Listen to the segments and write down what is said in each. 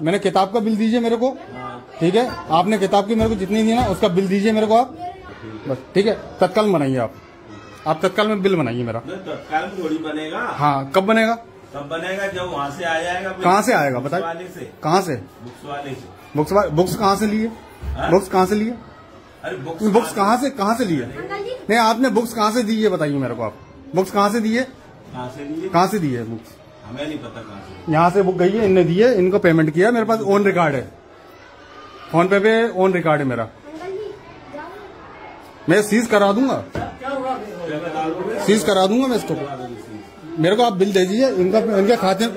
मैंने किताब का बिल दीजिए मेरे को। ठीक है, आपने किताब की मेरे को जितनी दी ना उसका बिल दीजिए मेरे को आप, बस। ठीक है, तत्काल बनाइए आप तत्काल में बिल बनाइए मेरा। तत्काल में थोड़ी बनेगा। हाँ, कब बनेगा? तब बनेगा जब वहाँ से आ जाएगा। कहाँ से आएगा बताइए? कहाँ से? बुक्स वाले से। बुक्स कहाँ से लिए? बुक्स कहाँ से लिए? अरे बुक्स कहाँ से लिए? नहीं, आपने बुक्स कहाँ से दी है बताइए मेरे को। आप बुक्स कहाँ से दी है? कहाँ से दी है बुक्स? हमें नहीं पता कहाँ से। यहाँ से बुक गई है, इनने दी है, इनको पेमेंट किया, मेरे पास ऑन रिकॉर्ड है, फोन पे ऑन रिकॉर्ड है मेरा। मैं सीज करा दूंगा, सीज करा दूंगा मैं इसको। मेरे को आप बिल दे दीजिए इनके खाते।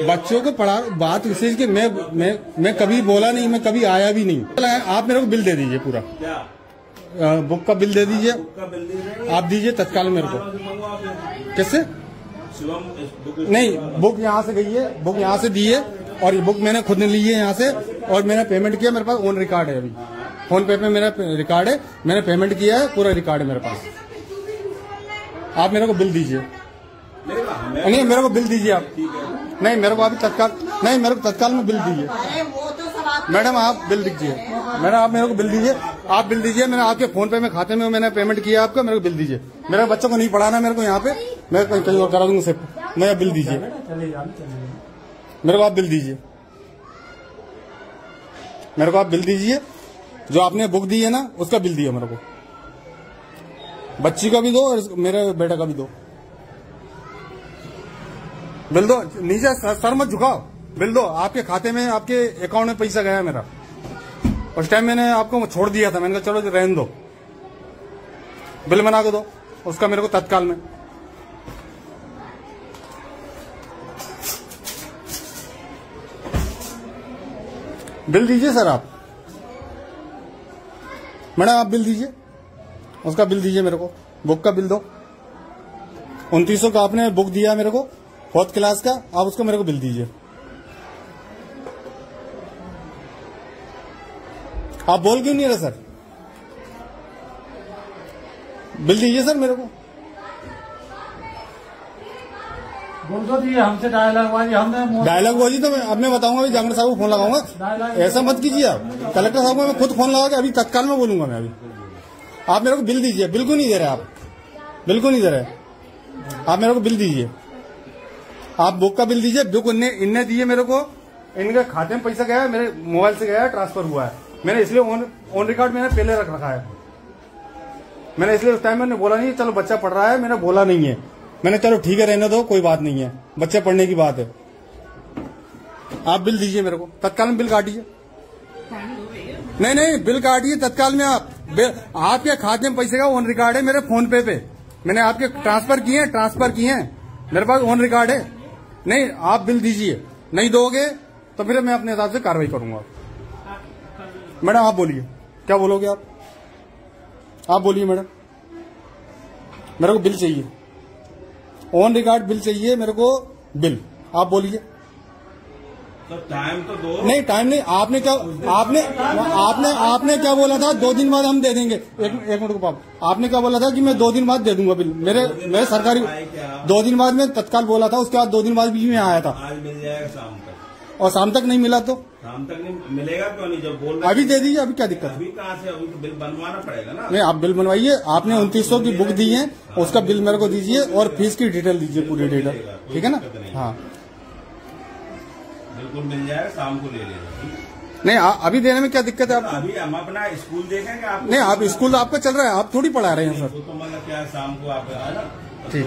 बच्चों को पढ़ा बात विशेष की मैं कभी बोला नहीं, मैं कभी आया भी नहीं। आप मेरे को बिल दे दीजिए पूरा, बुक का बिल दे दीजिए आप, दीजिए तत्काल मेरे को। किससे? नहीं, बुक यहाँ से गई है, बुक यहाँ से दी है और ये बुक मैंने खुद ने ली है यहाँ से और मैंने पेमेंट किया। मेरे पास ऑन रिकॉर्ड है, अभी फोन पे मेरा रिकॉर्ड है, मैंने पेमेंट किया है, पूरा रिकॉर्ड है मेरे पास। आप मेरे को बिल दीजिए। नहीं, मेरे को बिल दीजिए आप। नहीं, मेरे को अभी तत्काल नहीं, मेरे को तत्काल में बिल दीजिए मैडम। आप बिल दीजिए मैडम, आप मेरे को बिल दीजिए। आप बिल दीजिए, मैंने आपके फोन पे में खाते में मैंने पेमेंट किया आपका, मेरे को बिल दीजिए। मेरे बच्चों को नहीं पढ़ाना मेरे को यहाँ पे, मैं कहीं और करा दूंगा सिर्फ। मेरा बिल दीजिए मेरे को, आप बिल दीजिए मेरे को, आप बिल दीजिए। जो आपने बुक दी है ना उसका बिल दिया मेरे को, बच्ची का भी दो और मेरे बेटे का भी दो। बिल दो, नीचे सर मत झुकाओ, बिल दो। आपके खाते में, आपके अकाउंट में पैसा गया है मेरा। उस टाइम मैंने आपको छोड़ दिया था, मैंने कहा चलो रहने दो, बिल बना के दो उसका मेरे को तत्काल में। बिल दीजिए सर आप, मैडम आप बिल दीजिए, उसका बिल दीजिए मेरे को, बुक का बिल दो। 2900 का आपने बुक दिया मेरे को, 4th क्लास का, आप उसको मेरे को बिल दीजिए। आप बोल क्यों नहीं रहे सर? बिल दीजिए सर मेरे को। बोल दो दिए हमसे डायलॉगबाजी, हमने डायलॉगबाजी तो अब मैं बताऊंगा, अभी जांगड़ साहब को फोन लगाऊंगा। ऐसा मत कीजिए आप, कलेक्टर साहब को मैं खुद फोन लगा के अभी तत्काल में बोलूंगा मैं। अभी आप मेरे को बिल दीजिए, बिल्कुल नहीं दे रहे आप, बिल्कुल नहीं दे रहे आप, मेरे को बिल दीजिए। आप बुक का बिल दीजिए, बुक इनने दी है मेरे को, इनके खाते में पैसा गया है, मेरे मोबाइल से गया है, ट्रांसफर हुआ है। मैंने इसलिए ऑन रिकॉर्ड मैंने पहले रख रखा है। मैंने इसलिए उस टाइम मैंने बोला नहीं, चलो बच्चा पढ़ रहा है, मैंने बोला नहीं है। मैंने चलो ठीक है रहने दो, कोई बात नहीं है, बच्चे पढ़ने की बात है। आप बिल दीजिए मेरे को, तत्काल में बिल काटिए। नहीं, बिल काटिए तत्काल में आप। आपके खाते में पैसे का ऑन रिकॉर्ड है मेरे फोन पे मैंने आपके ट्रांसफर किए हैं, मेरे पास ऑन रिकॉर्ड है। नहीं, आप बिल दीजिए, नहीं दोगे तो फिर मैं अपने हिसाब से कार्रवाई करूंगा। मैडम आप बोलिए, क्या बोलोगे आप बोलिए मैडम। मेरे को बिल चाहिए, ऑन रिकॉर्ड बिल चाहिए मेरे को, बिल आप बोलिए। तो टाइम तो दो। नहीं, टाइम नहीं। आपने क्या बोला था? 2 दिन बाद हम दे देंगे। एक मिनट को पाप, आपने क्या बोला था कि मैं 2 दिन बाद दे दूंगा बिल। मेरे सरकारी 2 दिन बाद में तत्काल बोला था, उसके बाद 2 दिन बाद भी मैं आया था। आज मिल जाएगा शाम तक, और शाम तक नहीं मिला तो शाम तक नहीं मिलेगा। क्यों नहीं? जब बोल अभी दे दीजिए, अभी क्या दिक्कत है? अभी कहाँ से? अभी तो बिल बनवाना पड़ेगा ना। नहीं, आप बिल बनवाइए। आपने 2900 की बुक दी है, उसका बिल मेरे को दीजिए और फीस की डिटेल दीजिए, पूरी डिटेल, ठीक है ना? हाँ बिल्कुल मिल जाएगा, शाम को ले लेना। नहीं, अभी देने में क्या दिक्कत है आपको? अभी हम अपना स्कूल देखेंगे। आप नहीं, आप स्कूल आपका चल रहा है, आप थोड़ी पढ़ा रहे हैं सर। तो मतलब क्या शाम को आप, है ना? ठीक।